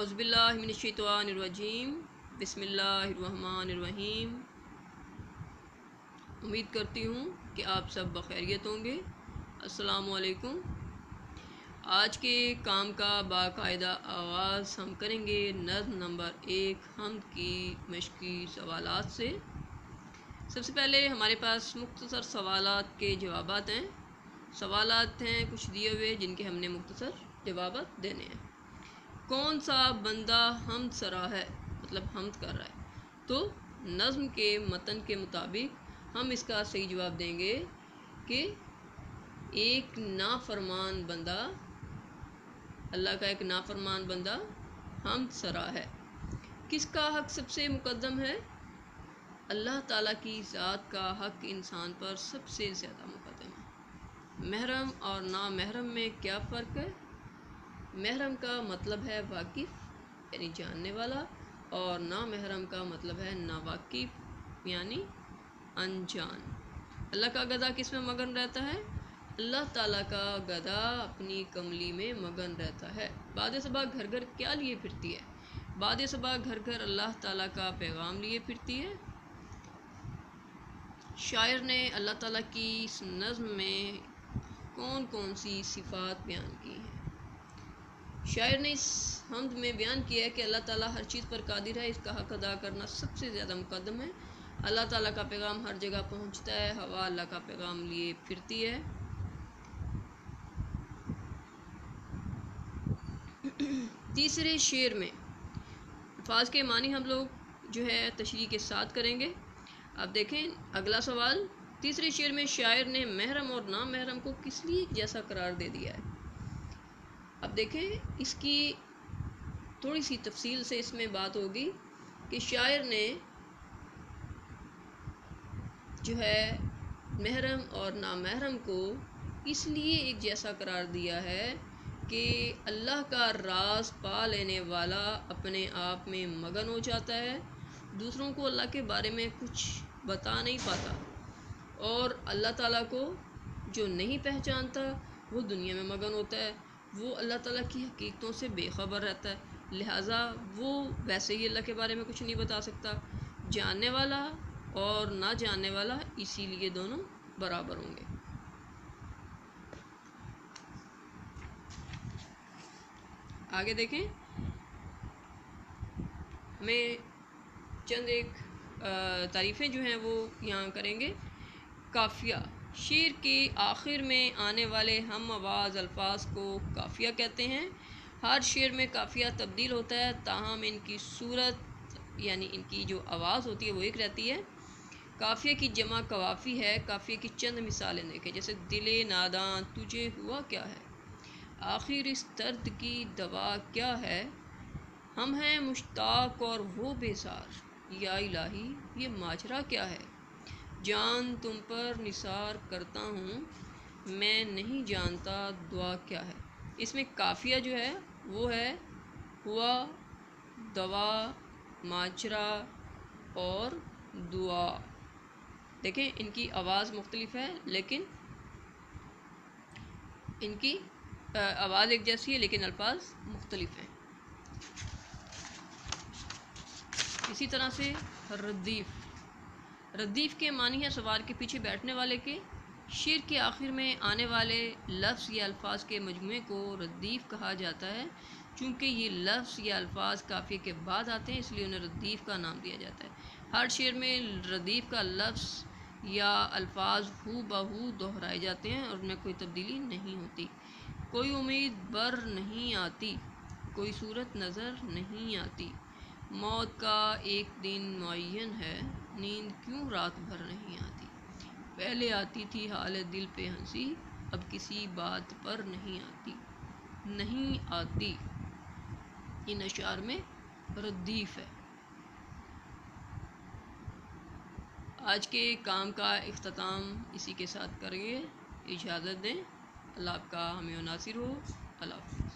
औज़ुबिल्लाहि मिनश्शैतानिर्रजीम बिस्मिल्लाहिर्रहमानिर्रहीम। उम्मीद करती हूँ कि आप सब बखैरियत होंगे। अस्सलामु अलैकुम। आज के काम का बाकायदा आगाज़ हम करेंगे नज़्म नंबर 1 हम्द की मश्की सवालात से। सबसे पहले हमारे पास मुख्तसर सवालात के जवाबात हैं। सवालात हैं कुछ दिए हुए जिनके हमने मुख्तसर जवाबात देने हैं। कौन सा बंदा हम्द सरा है, मतलब हम्द कर रहा है। तो नज़्म के मतन के मुताबिक हम इसका सही जवाब देंगे कि एक नाफरमान बंदा, अल्लाह का एक नाफरमान बंदा हम्द सरा है। किसका हक सबसे मुकद्दम है? अल्लाह ताला की ज़ात का हक इंसान पर सबसे ज़्यादा मुकद्दम है। महरम और ना महरम में क्या फ़र्क है? महरम का मतलब है वाकिफ़ यानी जानने वाला, और ना महरम का मतलब है नावाकिफ़ यानी अनजान। अल्लाह का गधा किस में मगन रहता है? अल्लाह ताला का गधा अपनी कमली में मगन रहता है। बाद सबा घर घर क्या लिए फिरती है? बाद सबा घर घर अल्लाह ताला का पैगाम लिए फिरती है। शायर ने अल्लाह ताला की इस नज़्म में कौन कौन सी सिफ़ात बयान की हैं? शायर ने इस हम्द में बयान किया है कि अल्लाह ताला हर चीज़ पर कादिर है, इसका हक अदा करना सबसे ज़्यादा मुकद्दम है। अल्लाह ताला का पैगाम हर जगह पहुंचता है, हवा अल्लाह का पैगाम लिए फिरती है। तीसरे शेर में अल्फाज के मानी हम लोग जो है तशरीह के साथ करेंगे। अब देखें अगला सवाल। तीसरे शेर में शायर ने महरम और ना महरम को किस लिए जैसा करार दे दिया है। अब देखें इसकी थोड़ी सी तफसील से इसमें बात होगी कि शायर ने जो है महरम और नामहरम को इसलिए एक जैसा करार दिया है कि अल्लाह का राज पा लेने वाला अपने आप में मगन हो जाता है, दूसरों को अल्लाह के बारे में कुछ बता नहीं पाता, और अल्लाह ताला को जो नहीं पहचानता वो दुनिया में मगन होता है, वो अल्लाह ताला की हकीकतों से बेखबर रहता है। लिहाजा वो वैसे ही अल्लाह के बारे में कुछ नहीं बता सकता। जानने वाला और ना जानने वाला इसीलिए दोनों बराबर होंगे। आगे देखें, हमें चंद एक तारीफ़ें जो हैं वो यहाँ करेंगे। काफ़िया, शेर के आखिर में आने वाले हम आवाज़ अल्फाज को काफ़िया कहते हैं। हर शेर में काफ़िया तब्दील होता है, ताहम इनकी सूरत यानी इनकी जो आवाज़ होती है वो एक रहती है। काफ़िया की जमा कवाफ़ी है। काफ़िया की चंद मिसालें देखें, जैसे दिले नादां तुझे हुआ क्या है, आखिर इस दर्द की दवा क्या है, हम हैं मुश्ताक और वो बेजार, या इलाही ये माजरा क्या है, जान तुम पर निसार करता हूँ मैं नहीं जानता दुआ क्या है। इसमें काफ़िया जो है वो है हुआ, दवा, माजरा और दुआ। देखें इनकी आवाज़ मुख्तलिफ है लेकिन इनकी आवाज़ एक जैसी है लेकिन अल्फाज मुख्तलिफ हैं। इसी तरह से रद्दीफ़, रद्दीफ़ के मानी है सवार के पीछे बैठने वाले के। शेर के आखिर में आने वाले लफ्ज़ या अल्फाज के मजमूए को रद्दीफ़ कहा जाता है। चूँकि ये लफ्ज़ या अल्फाज काफ़िए के बाद आते हैं इसलिए उन्हें रद्दीफ़ का नाम दिया जाता है। हर शेर में रद्दीफ़ का लफ्ज़ या अल्फाज हू बहू दोहराए जाते हैं और उनमें कोई तब्दीली नहीं होती। कोई उम्मीद बर नहीं आती, कोई सूरत नज़र नहीं आती, मौत का एक दिन मुअय्यन है, नींद क्यों रात भर नहीं आती, पहले आती थी हाल दिल पे हंसी, अब किसी बात पर नहीं आती, नहीं आती। इन अशार में रद्दीफ़ है। आज के काम का इख्तिताम इसी के साथ करेंगे। इजाज़त दें। अल्लाह आपका हामी व नासिर हो। अल्लाह हाफ़िज़।